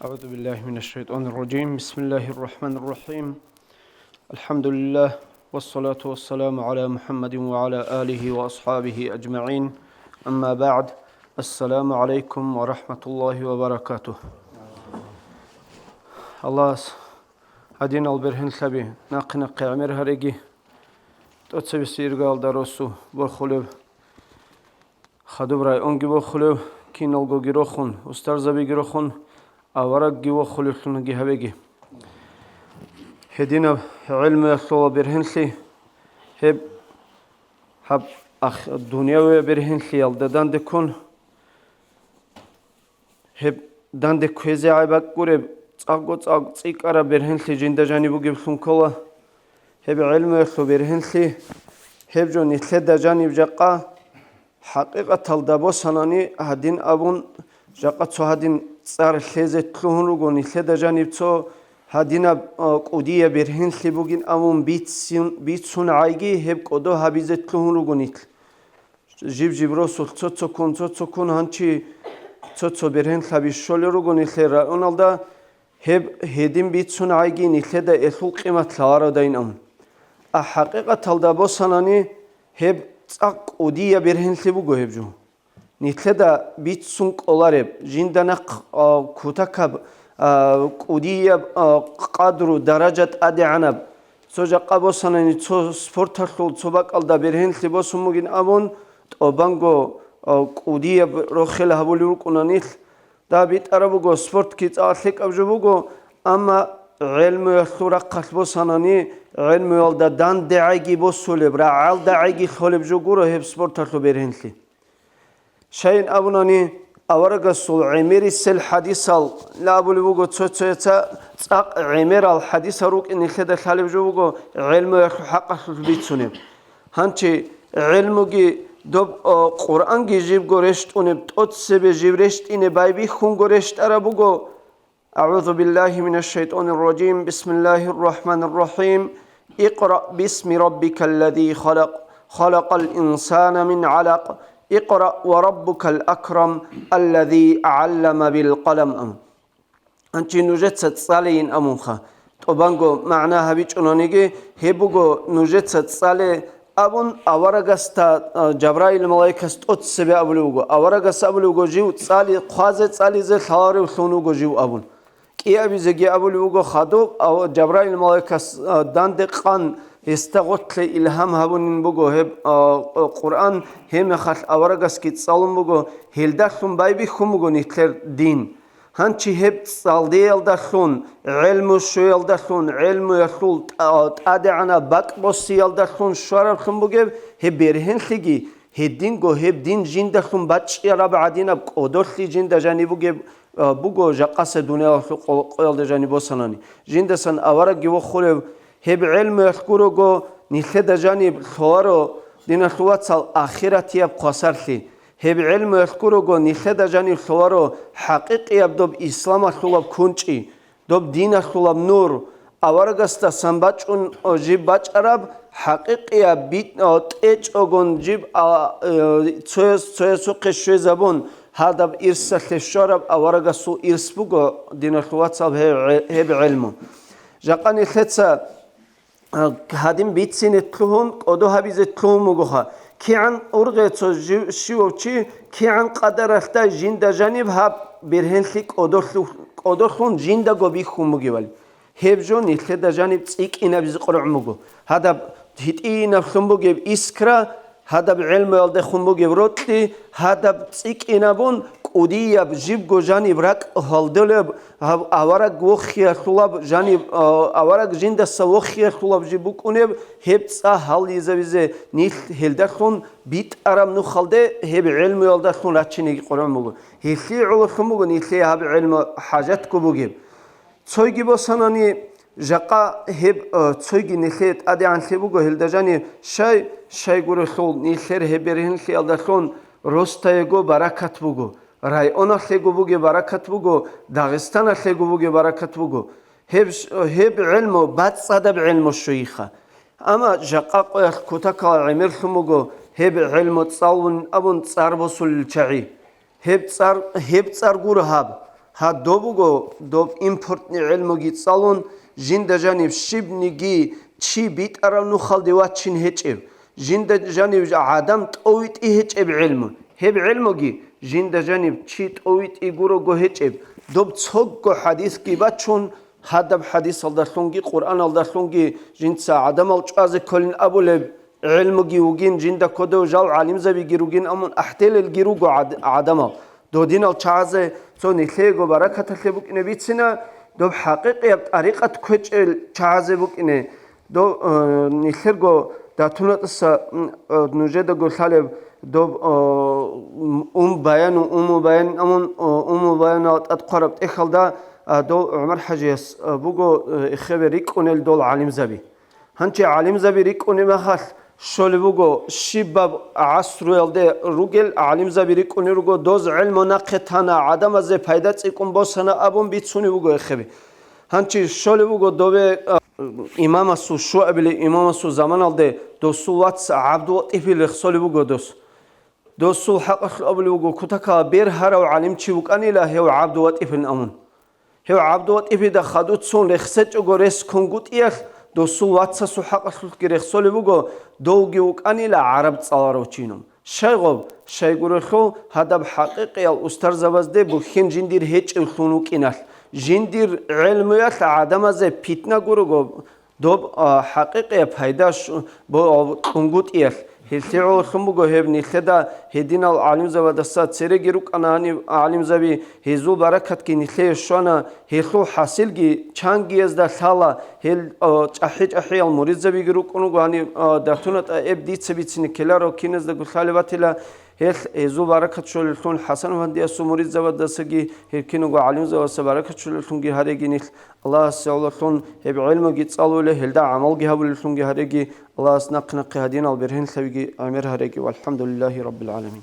أعوذ بالله من الشيطان الرجيم. بسم الله الرحمن الرحيم. الحمد لله والصلاة والسلام على محمد وعلى آله وأصحابه أجمعين. أما بعد، السلام عليكم ورحمة الله وبركاته. الله هدين البرهن خبي ناقنا قعمر هرقي تأتسب سيرقال دارسو بخلو خدو براي أنجي بخلو كين الجو جروخون استرزبي جروخون أورق جوا خلوخنا جهبجي هدينا علم يخلو برهنسي هب الدنيا وبرهنسي الددان دكون هب دان دكوزي عباك قرب تيك أرا برهنسي جندا جانبو جبسون كلا هب علم يخلو برهنسي هب جو نتلد جانب جقا حقيقة الدبو سناني هدين أبون جقا تو هدين صار خزت لهون رو گونی خد جانب تو هدینا قدیه برهن خبوگین امون بیتسون عیگی هب قدو هبیزت لهون رو گونیت جیب رسول تو کن هنچی تو برهن خبیش شل رو گونی خیر اون الدا هب هدیم بیتسون عیگی نخد اصل قیمت لارا داین ام حقیقت الدا بسانانی هب قدیه برهن خبوگو هب جو نتلدا بيتسونك أولارب جندنا كوتاكب قودية قدر درجة أدي عنب سوجا قابوسنا نتو سبورتارلو تباك الدا برهن لباسو مجين أبون أبانغو قودية روخيل هبوليرو كونانيل دا بيت أرابوغو سبورت كيت أرليك أبجوبوغو أما علم يخلورا قلبوسنا علم يالدا دان دعايجي بوسولي برا عال دعايجي خولب جوغورو هب سبورتارلو برهن لي شاين أبوناني أورجسول عمير السل حديثال لا أبو لبوجو تسويتا عمير الحديث روك إن خد خالب جوجو علم حق البيتسوني هنتي علمي دوب قرآن جيب قرشت ونب تأتسب جيب رشت إن بايبي خون قرشت أربوجو أعوذ بالله من الشيطان الرجيم. بسم الله الرحمن الرحيم. اقرأ باسم ربك الذي خلق الإنسان من علق اقرأ وربك الأكرم الذي علم بالقلم أنتي نوجت تصالين أمونخا طبعاً معناها بيج أنانيجي هبوجو نوجت تصالي أبون أورجستا جبرائيل الملائكة تسبع أبلوجو أورجس أبلوجو جيو تصالي قازة تصالي زي ثار وثونوجو جيو أبون كي أبي زجي أبلوجو خدوب أو جبرائيل الملائكة داندقان استغوت إلهام هبون بوجو هب قرآن هم خل أورجس كيت صالم بوجو هلدخون بايبي خموجو نتر دين هنشي هب صالدي يلدخون علم شو يلدخون علم يخول أدعنا بق بصي يلدخون شرر خموجو هب برهن خيجي هدين جو هب دين جين دخون بتش يا بعدين بقدر خي جين دجاني بوجو جقاس الدنيا قيل دجاني بوسناني جين دسن أورج جو خلو هب علم يذكروا نخد جانب خوارو دين الخوات الآخرة يب قصر لي هب علم يذكروا نخد جانب خوارو حقيقي يبدو إسلام الخلاب كونشي دوب دين الخلاب نور أورجست سنبتشون جيب بتش عرب حقيقي بيت تيج أجون جيب سوق الشيزابون هذا بإرسال الشرب أورجستو إرسبوجو دين الخوات هب علمه جاقني خدسة هادين بيتسين تلوهن قدو هبيز تلوهن مغوها كي عن أرغي شووشي كي عن قدر اختا جندا جانب هاب برهن لك قدرخون جندا قبيخون مغيوال هبجون يخدا جانب تسيك إنا بزقرع مغو هذا هيتئينا بخون مغيب إسكرا هذا بعلم يالدخون مغيب روتلي هذا تسيك إنا بون قدية بجيب جو جانب راك هالدلب أورق وخير خلاب جانب أورق جند السوخير خلاب جيبوك ونب هبت هال يزبيزه نيل هلدخون بيت أرام نخلده هب علم يالدخون راتشيني قرآن مغو هيخي علخم مغو نيخي هب علم حاجات كبوجيب تويجي بسناني جاقا هب تويجي نخيت أدي عن خبوجو هلدجاني شاي غور خول نيخير هبرهن خيالدخون روستايجو بركات بوجو راي أنا خيجو بوجي بركات بوجو داغستان خيجو بوجي بركات بوجو هب علمه بعد صدب علم الشيخة أما جاقا كوتاكا عمر خموجو هب علم تصاون أبون تصار بسول الشعي هب تصار غور هاب ها دوبوگو دوب импортни علموگی цалун жинда жаниб шибниги чи битара ну халдеват чин хечев жинда жаниб адам товит и хечев علم хеб علمоги жинда жаниб чи товит и гуро го хечев доб цогго хадис ки бачун хадаб хадис алдашлунги Qur'an алдашлунги жинца адам алчазе колин абулеб علموگی وگین جنده کدو جال عالم زبی گیروگین امون احتیل الگیروگو عدمه دو دین الچازه تو نیخیگو برکت الخبوک نبیتسینا دو حقیقی طریقت کچ الچازه بوک اینه دو نیخیگو داتونت اس نوجه دو گلخالب دو بیان امون بیان اتقرب اخل دا دو عمر حجیس بوگو خبریک اونل دول عالم زبی هنچه عالم زبی ریک اونی مخال شلبوگو شیباب عصر یلده روگل عالم زبیری کنی روگو دوز علم و نقطانا عدم از پیدات ایکون باسنا ابون بیتسونی بوگو خبی هنچی شلبوگو دوبه امام سو شعبلی امام سو زمان الده دوسوات عبدو ابی لخسلی بوگو دوسو حق ابلی بوگو کتکا بیر هر و عالم چی بکنی له هو عبدو ابی نامون هو عبدو ابی ده خدوت سون لخسج اگرس کنگوت ایخ دوسو واتسا سو حق خلق رخصولي بوگو دوغي وكاني لا عرب تصارو چينم شيغوب شيغور خو هدب حقيقي الاستر زبازده بو خين جندير هيچ الخونو كينال جندير علميات عدم از فتنه گورو دوب حقيقي فايداش بو قنگوت ايخ هلتعو خمبوگو هبني خدا هدين العالم زبادسات سيري گيروك اناني عالم زبي هزو بركت كي نخي شونا هخو حاصل گي چانگي از دا سالا هل چاحج احي المريض زبي گيروك انو غاني داتونت اب ديت سبيتسني كلارو كينز دا خالباتلا هل هزو بركت شولتون حسن وندي اسو مريض زبادسگي هكينو عالم زباس بركت شولتون گي هريگي نخ الله سيولتون هب علم گي تصالو له هل دا عمل گي هبلتون گي هريگي الله اسنق نقي هدين البرهن ثويگي امر هريگي والحمد لله رب العالمين